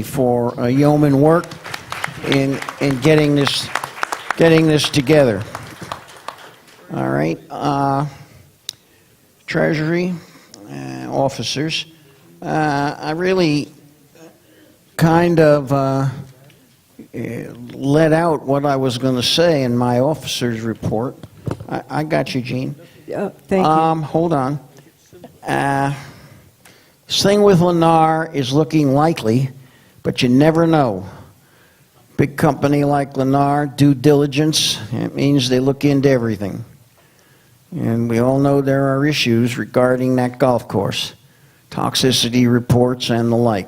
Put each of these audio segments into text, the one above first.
for yeoman work in getting this together. All right, Treasury officers. I really kind of let out what I was going to say in my officer's report. I got you, Gene. Thank you. Hold on. This thing with Lennar is looking likely, but you never know. Big company like Lennar, due diligence, it means they look into everything. And we all know there are issues regarding that golf course, toxicity reports and the like.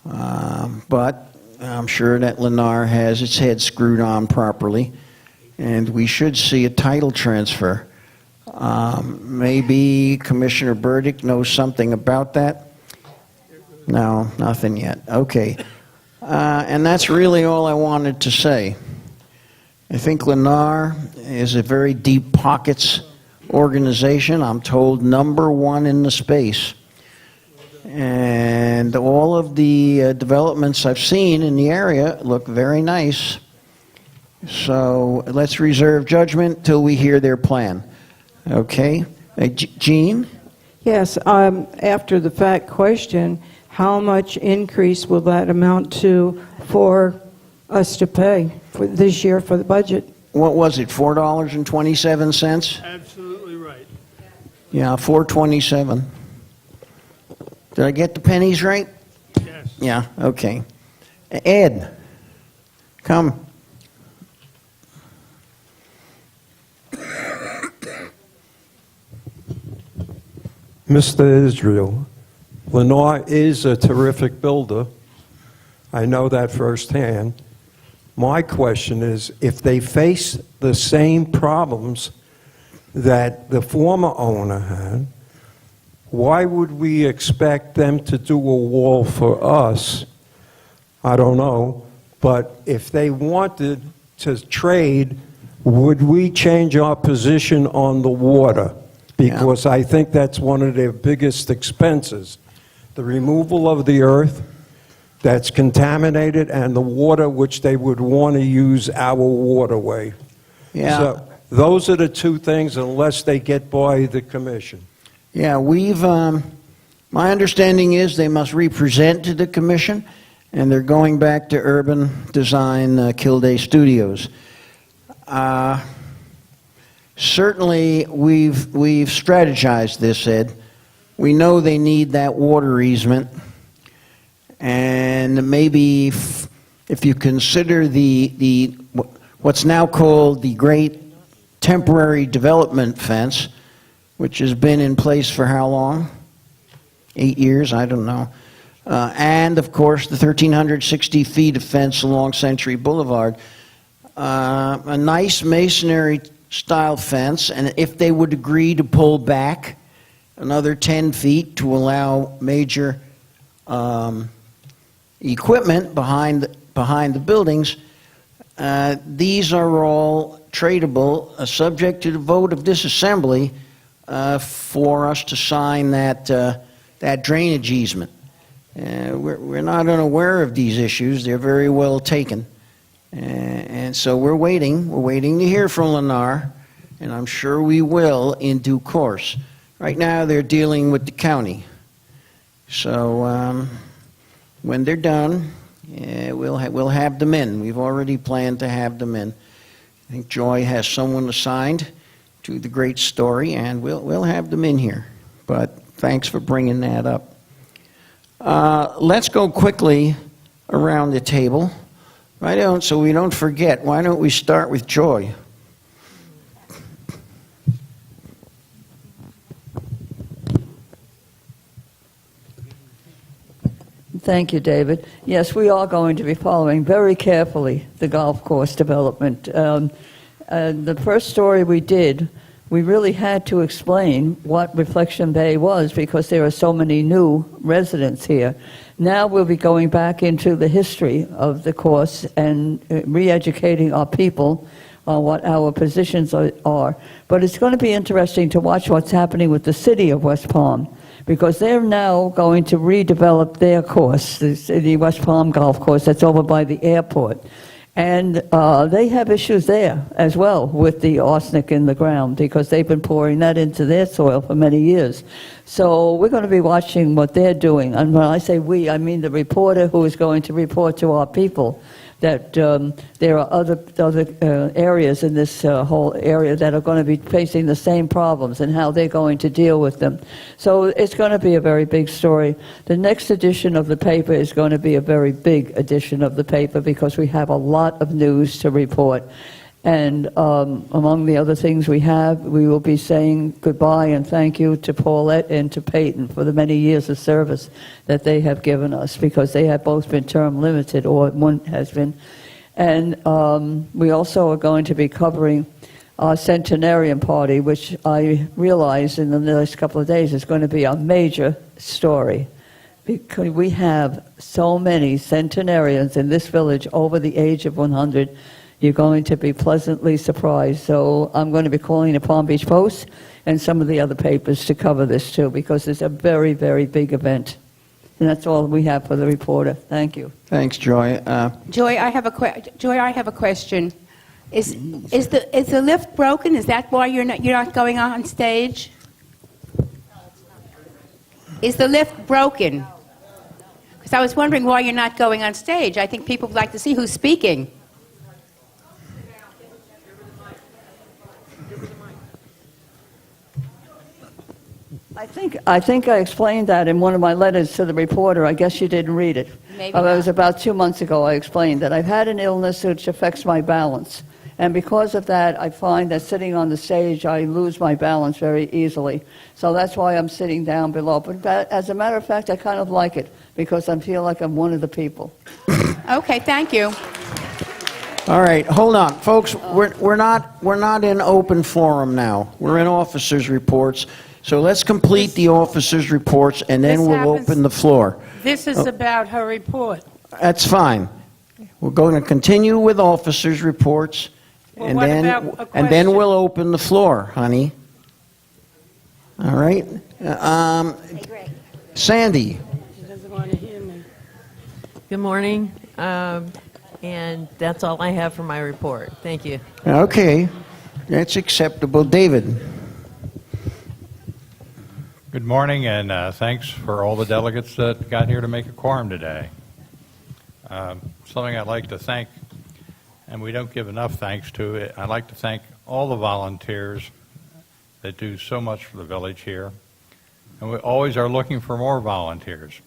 But I'm sure that Lennar has its head screwed on properly, and we should see a title transfer. Maybe Commissioner Burdick knows something about that? No, nothing yet. Okay. And that's really all I wanted to say. I think Lennar is a very deep pockets organization. I'm told #1 in the space. And all of the developments I've seen in the area look very nice. So let's reserve judgment till we hear their plan. Okay. Gene? Yes, after the fact question, how much increase will that amount to for us to pay for this year for the budget? What was it, $4.27? Absolutely right. Yeah, $4.27. Did I get the pennies right? Yes. Yeah, okay. Ed, come. Mr. Israel, Lennar is a terrific builder. I know that firsthand. My question is, if they face the same problems that the former owner had, why would we expect them to do a wall for us? I don't know. But if they wanted to trade, would we change our position on the water? Because I think that's one of their biggest expenses. The removal of the earth that's contaminated and the water which they would want to use our waterway. Yeah. So those are the two things unless they get by the commission. Yeah, my understanding is they must represent to the commission, and they're going back to Urban Design Kilday Studios. Certainly, we've strategized this, Ed. We know they need that water easement, and maybe if you consider the what's now called the Great Temporary Development Fence, which has been in place for how long? 8 years? I don't know. And, of course, the 1,360 feet of fence along Century Boulevard. A nice masonry-style fence, and if they would agree to pull back another 10 feet to allow major equipment behind the buildings, these are all tradable, subject to the vote of this assembly, for us to sign that drainage easement. We're not unaware of these issues. They're very well taken. And so we're waiting to hear from Lennar, and I'm sure we will in due course. Right now they're dealing with the county. So when they're done, we'll have them in. We've already planned to have them in. I think Joy has someone assigned to the great story, and we'll have them in here. But thanks for bringing that up. Let's go quickly around the table. So we don't forget, why don't we start with Joy? Thank you, David. Yes, we are going to be following very carefully the golf course development. The first story we did, we really had to explain what Reflection Bay was because there are so many new residents here. Now we'll be going back into the history of the course and re-educating our people on what our positions are. But it's going to be interesting to watch what's happening with the city of West Palm, because they're now going to redevelop their course, the West Palm Golf Course that's over by the airport. And they have issues there as well with the arsenic in the ground, because they've been pouring that into their soil for many years. So we're going to be watching what they're doing. And when I say we, I mean the reporter who is going to report to our people that there are other areas in this whole area that are going to be facing the same problems and how they're going to deal with them. So it's going to be a very big story. The next edition of the paper is going to be a very big edition of the paper, because we have a lot of news to report. And among the other things we will be saying goodbye and thank you to Paulette and to Peyton for the many years of service that they have given us, because they have both been term limited, or one has been. And we also are going to be covering our centenarian party, which I realize in the next couple of days is going to be a major story, because we have so many centenarians in this village over the age of 100. You're going to be pleasantly surprised. So I'm going to be calling the Palm Beach Post and some of the other papers to cover this too, because it's a very, very big event. And that's all we have for the reporter. Thank you. Thanks, Joy. Joy, I have a question. Is the lift broken? Is that why you're not going on stage? Is the lift broken? Because I was wondering why you're not going on stage. I think people would like to see who's speaking. I think I explained that in one of my letters to the reporter. I guess you didn't read it. Maybe It not. was about 2 months ago. I explained that I've had an illness which affects my balance. And because of that, I find that sitting on the stage, I lose my balance very easily. So that's why I'm sitting down below. But as a matter of fact, I kind of like it, because I feel like I'm one of the people. Okay, thank you. All right, hold on, folks. We're not in open forum now. We're in officers' reports. So let's complete the officers' reports, and then This we'll happens- open the floor. This is about her report. That's fine. We're going to continue with officers' reports, Well, and what then about a and then question? we'll open the floor, honey. All right. Sandy. She doesn't want to hear me. Good morning, and that's all I have for my report. Thank you. Okay, that's acceptable. David. Good morning, and thanks for all the delegates that got here to make a quorum today. Something I'd like to thank, and we don't give enough thanks to it, I'd like to thank all the volunteers that do so much for the village here. And we always are looking for more volunteers.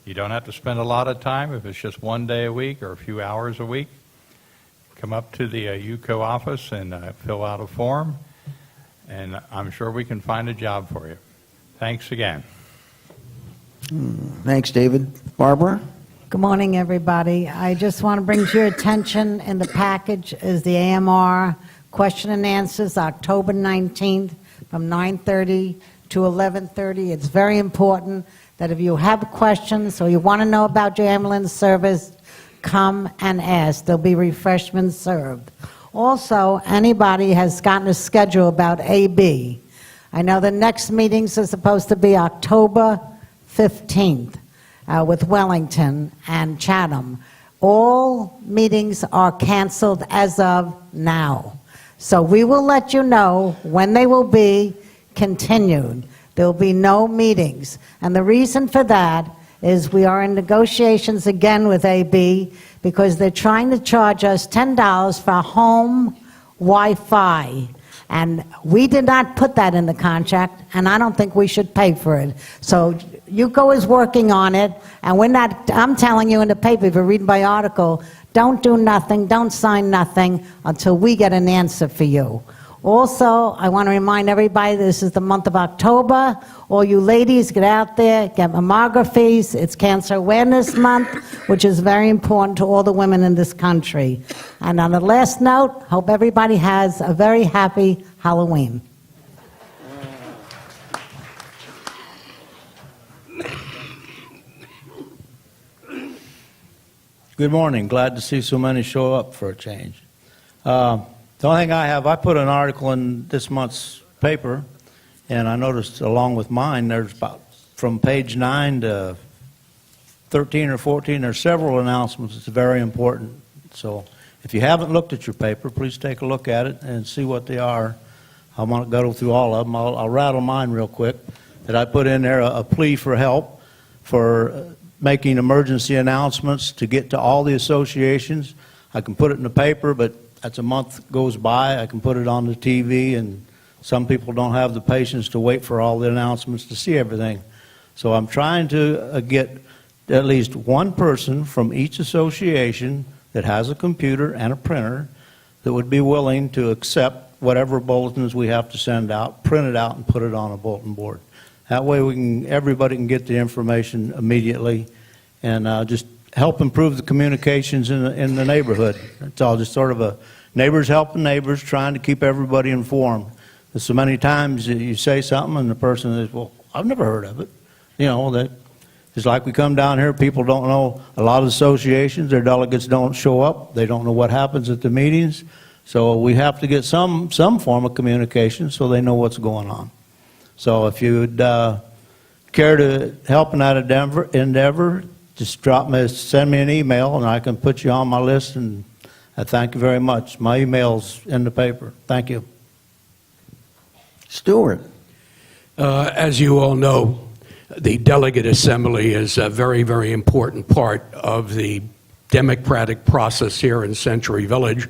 You don't have to spend a lot of time. If it's just one day a week or a few hours a week, come up to the UCO office and fill out a form, and I'm sure we can find a job for you. Thanks again. Thanks, David. Barbara? Good morning, everybody. I just want to bring to your attention in the package is the AMR question and answers, October 19th from 9:30 to 11:30. It's very important that if you have questions or you want to know about your ambulance service, come and ask. There'll be refreshments served. Also, anybody has gotten a schedule about AB. I know the next meetings are supposed to be October 15th with Wellington and Chatham. All meetings are canceled as of now. So we will let you know when they will be continued. There will be no meetings. And the reason for that is we are in negotiations again with AB because they're trying to charge us $10 for home Wi-Fi. And we did not put that in the contract, and I don't think we should pay for it. So UCO is working on it, and we're not, I'm telling you in the paper, if you're reading my article, don't do nothing, don't sign nothing until we get an answer for you. Also, I want to remind everybody this is the month of October. All you ladies, get out there, get mammographies. It's Cancer Awareness Month, which is very important to all the women in this country. And on the last note, hope everybody has a very happy Halloween. Good morning. Glad to see so many show up for a change. The only thing I put an article in this month's paper, and I noticed along with mine, there's about from page 9 to 13 or 14, there's several announcements. It's very important. So if you haven't looked at your paper, please take a look at it and see what they are. I won't go through all of them. I'll rattle mine real quick. That I put in there a plea for help for making emergency announcements to get to all the associations. I can put it in the paper, but as a month goes by, I can put it on the TV, and some people don't have the patience to wait for all the announcements to see everything. So I'm trying to get at least one person from each association that has a computer and a printer that would be willing to accept whatever bulletins we have to send out, print it out, and put it on a bulletin board. That way everybody can get the information immediately and just help improve the communications in the neighborhood. It's all just sort of a neighbors helping neighbors, trying to keep everybody informed. There's so many times you say something and the person says, well, I've never heard of it. You know, that it's like we come down here, people don't know, a lot of associations, their delegates don't show up, they don't know what happens at the meetings, so we have to get some form of communication so they know what's going on. So if you'd care to help in that endeavor, just send me an email and I can put you on my list, and I thank you very much. My email's in the paper. Thank you. Stewart. As you all know, the delegate assembly is a very, very important part of the democratic process here in Century Village.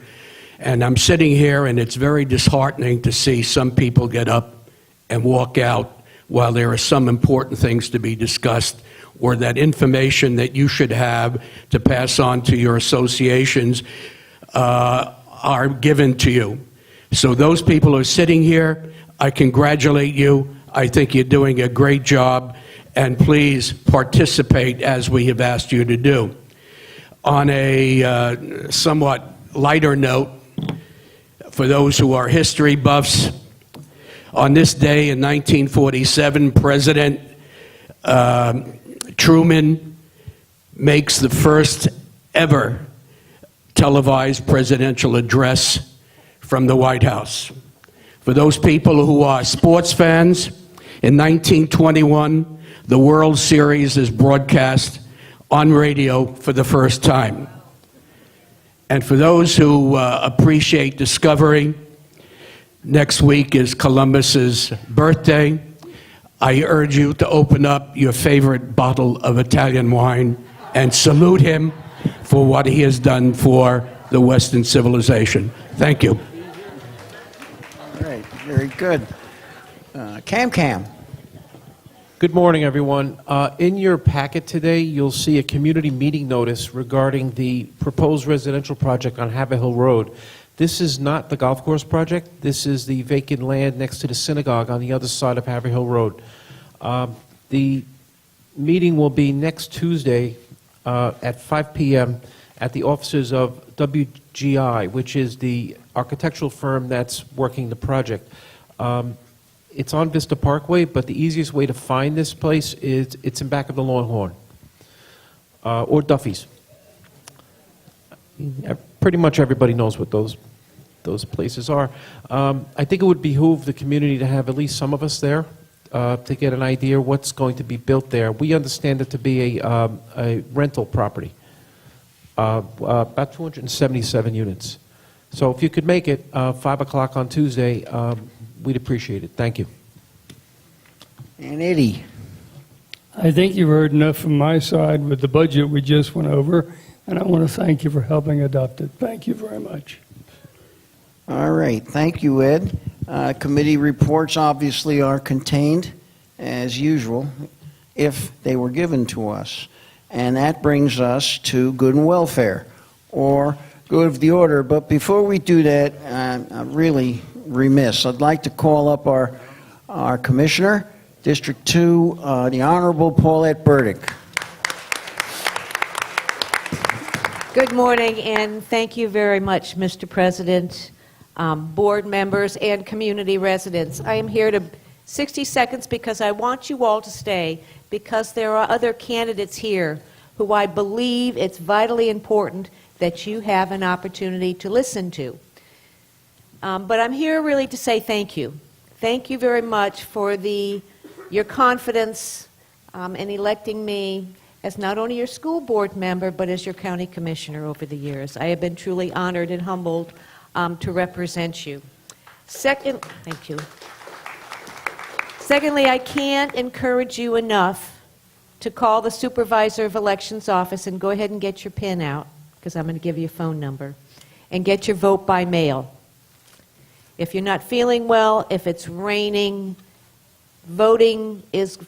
And I'm sitting here, and it's very disheartening to see some people get up and walk out while there are some important things to be discussed, or that information that you should have to pass on to your associations are given to you. So those people who are sitting here, I congratulate you. I think you're doing a great job, and please participate as we have asked you to do. On a somewhat lighter note, for those who are history buffs, on this day in 1947, President Truman makes the first ever televised presidential address from the White House. For those people who are sports fans, in 1921, the World Series is broadcast on radio for the first time. And for those who appreciate discovery, next week is Columbus's birthday. I urge you to open up your favorite bottle of Italian wine and salute him for what he has done for the Western civilization. Thank you. All right, very good. Cam. Good morning, everyone. In your packet today, you'll see a community meeting notice regarding the proposed residential project on Haverhill Road. This is not the golf course project. This is the vacant land next to the synagogue on the other side of Haverhill Road. The meeting will be next Tuesday at 5 p.m. at the offices of WGI, which is the architectural firm that's working the project. It's on Vista Parkway, but the easiest way to find this place is it's in back of the Longhorn or Duffy's. Pretty much everybody knows what those places are. I think it would behoove the community to have at least some of us there to get an idea what's going to be built there. We understand it to be a rental property, about 277 units. So if you could make it 5 o'clock on Tuesday, we'd appreciate it. Thank you. And Eddie. I think you've heard enough from my side with the budget we just went over, and I want to thank you for helping adopt it. Thank you very much. All right, thank you, Ed. Committee reports obviously are contained, as usual, if they were given to us. And that brings us to good and welfare, or good of the order. But before we do that, I'm really remiss. I'd like to call up our Commissioner, District 2, the Honorable Paulette Burdick. Good morning, and thank you very much, Mr. President, board members, and community residents. I am here to 60 seconds because I want you all to stay, because there are other candidates here who I believe it's vitally important that you have an opportunity to listen to. But I'm here really to say thank you. Thank you very much for your confidence and electing me as not only your school board member, but as your county commissioner over the years. I have been truly honored and humbled to represent you. Thank you. Secondly, I can't encourage you enough to call the Supervisor of Elections office and go ahead and get your PIN out, because I'm going to give you a phone number, and get your vote by mail. If you're not feeling well, if it's raining, voting is,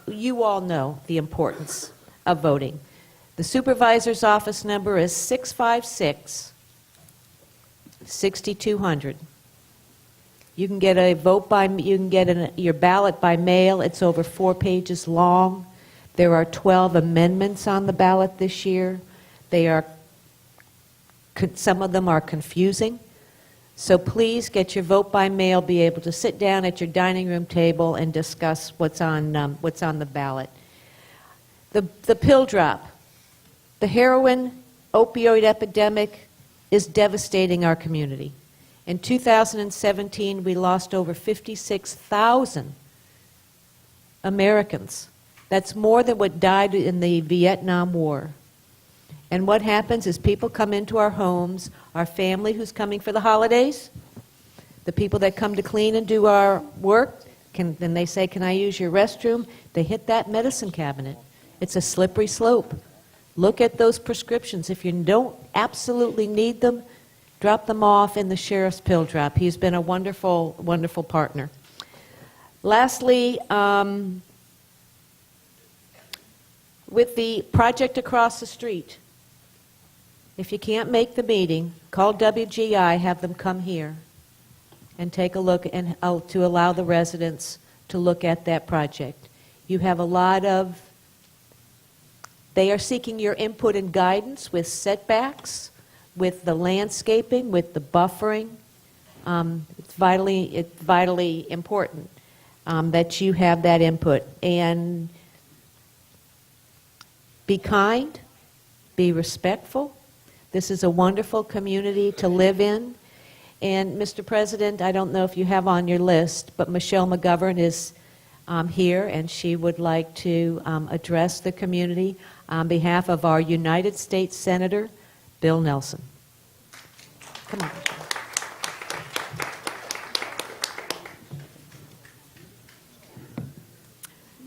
you all know the importance of voting. The supervisor's office number is 656-6200. You can get your ballot by mail. It's over 4 pages long. There are 12 amendments on the ballot this year. Some of them are confusing. So please get your vote by mail, be able to sit down at your dining room table and discuss what's on the ballot. The pill drop. The heroin opioid epidemic is devastating our community. In 2017, we lost over 56,000 Americans. That's more than what died in the Vietnam War. And what happens is people come into our homes, our family who's coming for the holidays, the people that come to clean and do our work, then they say, "Can I use your restroom?" They hit that medicine cabinet. It's a slippery slope. Look at those prescriptions. If you don't absolutely need them, drop them off in the sheriff's pill drop. He's been a wonderful, wonderful partner. Lastly, with the project across the street, if you can't make the meeting, call WGI, have them come here and take a look and to allow the residents to look at that project. You have they are seeking your input and guidance with setbacks, with the landscaping, with the buffering. It's vitally important that you have that input. And be kind, be respectful. This is a wonderful community to live in. And Mr. President, I don't know if you have on your list, but Michelle McGovern is here, and she would like to address the community on behalf of our United States Senator, Bill Nelson. Come on.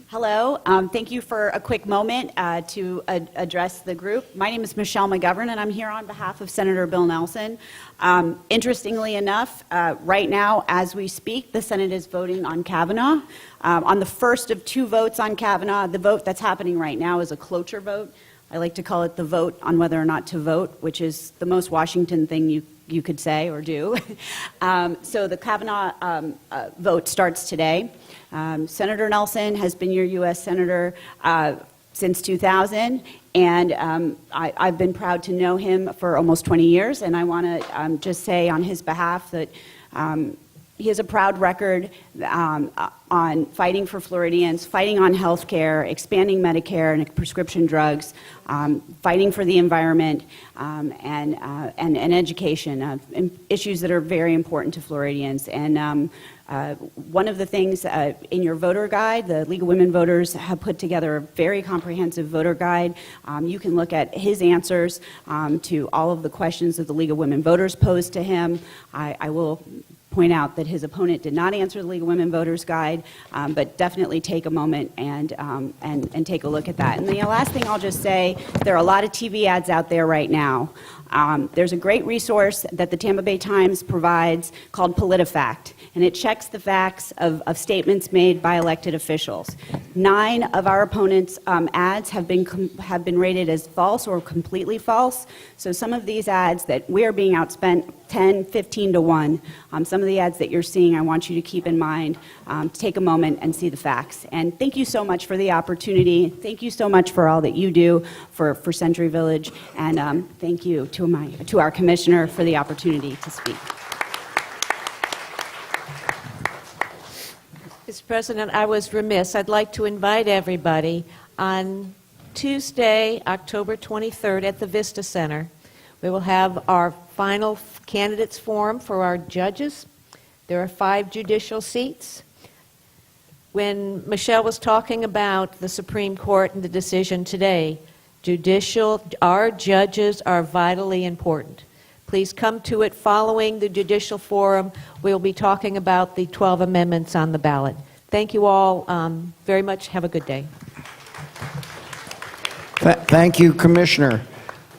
Hello. Thank you for a quick moment to address the group. My name is Michelle McGovern, and I'm here on behalf of Senator Bill Nelson. Interestingly enough, right now, as we speak, the Senate is voting on Kavanaugh. On the first of 2 votes on Kavanaugh, the vote that's happening right now is a cloture vote. I like to call it the vote on whether or not to vote, which is the most Washington thing you could say or do. So the Kavanaugh vote starts today. Senator Nelson has been your U.S. Senator since 2000, and I've been proud to know him for almost 20 years, and I want to just say on his behalf that he has a proud record on fighting for Floridians, fighting on health care, expanding Medicare and prescription drugs, fighting for the environment, and education, issues that are very important to Floridians. And one of the things in your voter guide, the League of Women Voters have put together a very comprehensive voter guide. You can look at his answers to all of the questions that the League of Women Voters posed to him. I will point out that his opponent did not answer the League of Women Voters Guide, but definitely take a moment and take a look at that. And the last thing I'll just say, there are a lot of TV ads out there right now. There's a great resource that the Tampa Bay Times provides called PolitiFact, and it checks the facts of statements made by elected officials. 9 of our opponents' ads have been rated as false or completely false. So some of these ads that we are being outspent 10, 15 to 1. Some of the ads that you're seeing, I want you to keep in mind, take a moment and see the facts. And thank you so much for the opportunity. Thank you so much for all that you do for Century Village. And thank you to our commissioner for the opportunity to speak. Mr. President, I was remiss. I'd like to invite everybody on Tuesday, October 23rd at the Vista Center. We will have our final candidates forum for our judges. There are 5 judicial seats. When Michelle was talking about the Supreme Court and the decision today, our judges are vitally important. Please come to it following the judicial forum. We'll be talking about the 12 amendments on the ballot. Thank you all very much. Have a good day. Thank you, Commissioner.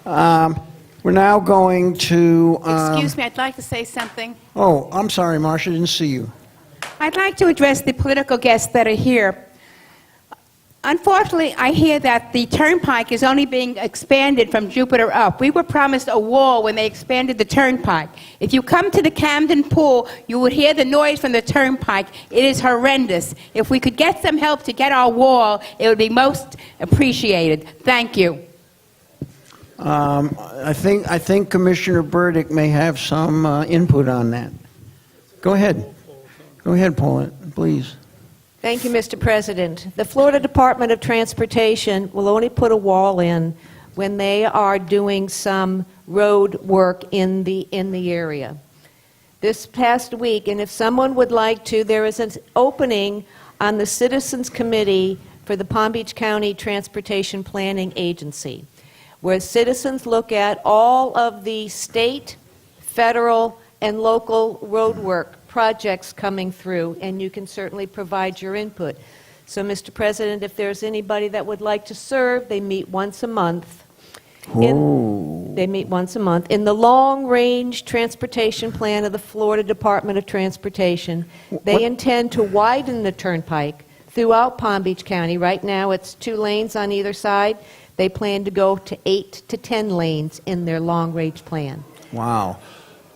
We're now going to... Excuse me, I'd like to say something. Oh, I'm sorry, Marcia, didn't see you. I'd like to address the political guests that are here. Unfortunately, I hear that the turnpike is only being expanded from Jupiter up. We were promised a wall when they expanded the turnpike. If you come to the Camden Pool, you would hear the noise from the turnpike. It is horrendous. If we could get some help to get our wall, it would be most appreciated. Thank you. I think Commissioner Burdick may have some input on that. Go ahead. Go ahead, Paulette, please. Thank you, Mr. President. The Florida Department of Transportation will only put a wall in when they are doing some road work in the area. This past week, and if someone would like to, there is an opening on the Citizens Committee for the Palm Beach County Transportation Planning Agency, where citizens look at all of the state, federal, and local road work projects coming through, and you can certainly provide your input. So, Mr. President, if there's anybody that would like to serve, they meet once a month. They meet once a month. In the long-range transportation plan of the Florida Department of Transportation, they intend to widen the turnpike throughout Palm Beach County. Right now, it's 2 lanes on either side. They plan to go to 8 to 10 lanes in their long-range plan. Wow.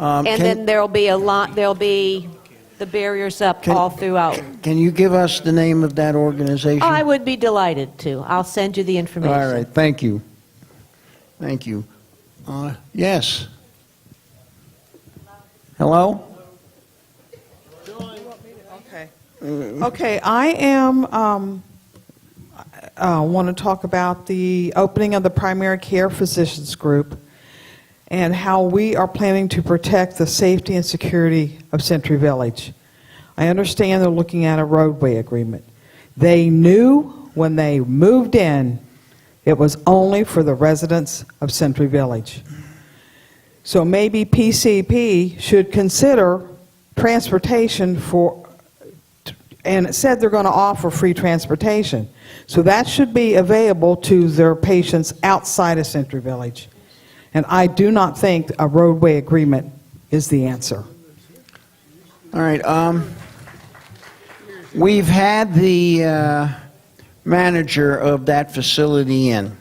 And then there'll be the barriers up all throughout. Can you give us the name of that organization? I would be delighted to. I'll send you the information. All right, thank you. Thank you. Yes. Hello? Okay, I am want to talk about the opening of the primary care physicians group and how we are planning to protect the safety and security of Century Village. I understand they're looking at a roadway agreement. They knew when they moved in it was only for the residents of Century Village. So maybe PCP should consider transportation for, and it said they're going to offer free transportation. So that should be available to their patients outside of Century Village. And I do not think a roadway agreement is the answer. All right. We've had the manager of that facility in.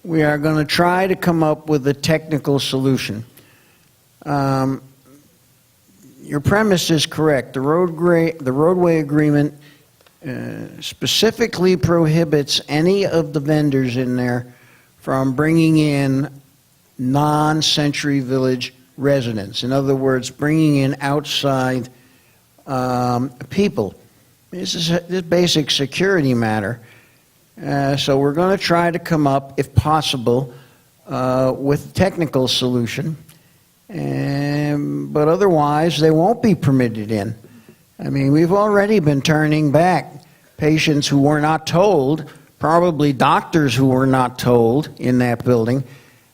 We are going to try to come up with a technical solution. Your premise is correct. The roadway agreement specifically prohibits any of the vendors in there from bringing in non-Century Village residents. In other words, bringing in outside people. This is a basic security matter. So we're going to try to come up, if possible, with a technical solution. But otherwise, they won't be permitted in. I mean, we've already been turning back patients who were not told, probably doctors who were not told in that building,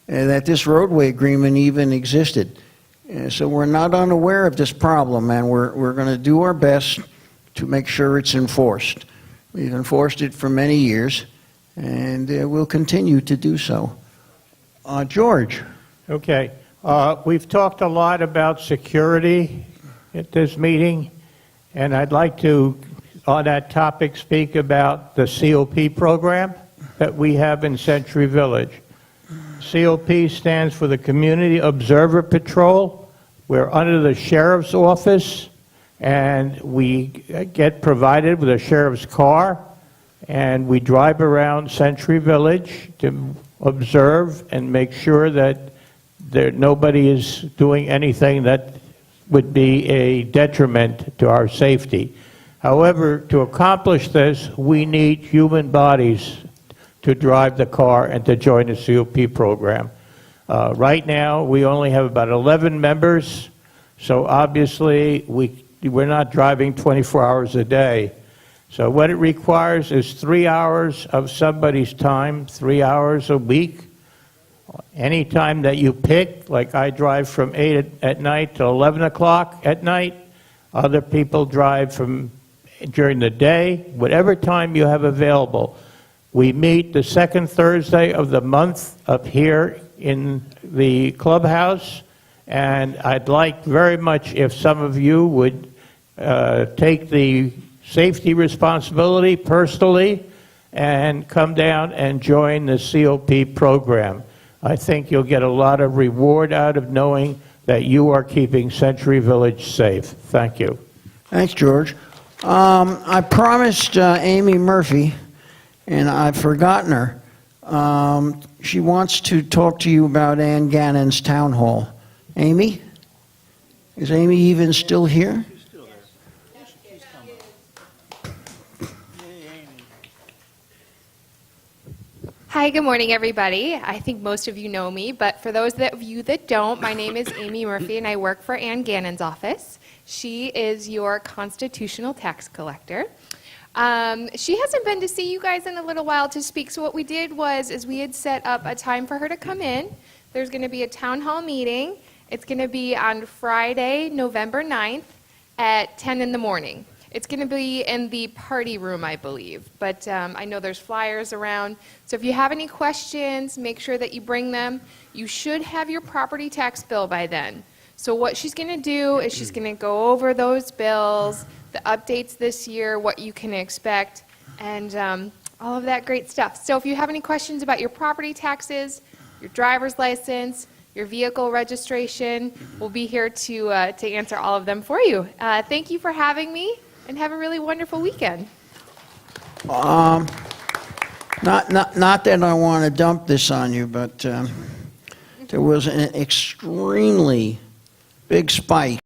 that this roadway agreement even existed. So we're not unaware of this problem, and we're going to do our best to make sure it's enforced. We've enforced it for many years, and we'll continue to do so. George. Okay. We've talked a lot about security at this meeting, and I'd like to, on that topic, speak about the COP program that we have in Century Village. COP stands for the Community Observer Patrol. We're under the Sheriff's Office, and we get provided with a sheriff's car, and we drive around Century Village to observe and make sure that nobody is doing anything that would be a detriment to our safety. However, to accomplish this, we need human bodies to drive the car and to join the COP program. Right now, we only have about 11 members, so obviously we're not driving 24 hours a day. So what it requires is 3 hours of somebody's time, 3 hours a week. Any time that you pick, like I drive from 8 at night to 11 o'clock at night. Other people drive from during the day, whatever time you have available. We meet the second Thursday of the month up here in the clubhouse, and I'd like very much if some of you would take the safety responsibility personally and come down and join the COP program. I think you'll get a lot of reward out of knowing that you are keeping Century Village safe. Thank you. Thanks, George. I promised Amy Murphy, and I've forgotten her. She wants to talk to you about Ann Gannon's town hall. Amy? Is Amy even still here? Hi, good morning, everybody. I think most of you know me, but for those of you that don't, my name is Amy Murphy, and I work for Ann Gannon's office. She is your constitutional tax collector. She hasn't been to see you guys in a little while to speak, so what we did was we had set up a time for her to come in. There's going to be a town hall meeting. It's going to be on Friday, November 9th at 10 in the morning. It's going to be in the party room, I believe, but I know there's flyers around. So if you have any questions, make sure that you bring them. You should have your property tax bill by then. So what she's going to do is she's going to go over those bills, the updates this year, what you can expect, and all of that great stuff. So if you have any questions about your property taxes, your driver's license, your vehicle registration, we'll be here to answer all of them for you. Thank you for having me. And have a really wonderful weekend. Not that I want to dump this on you, but there was an extremely big spike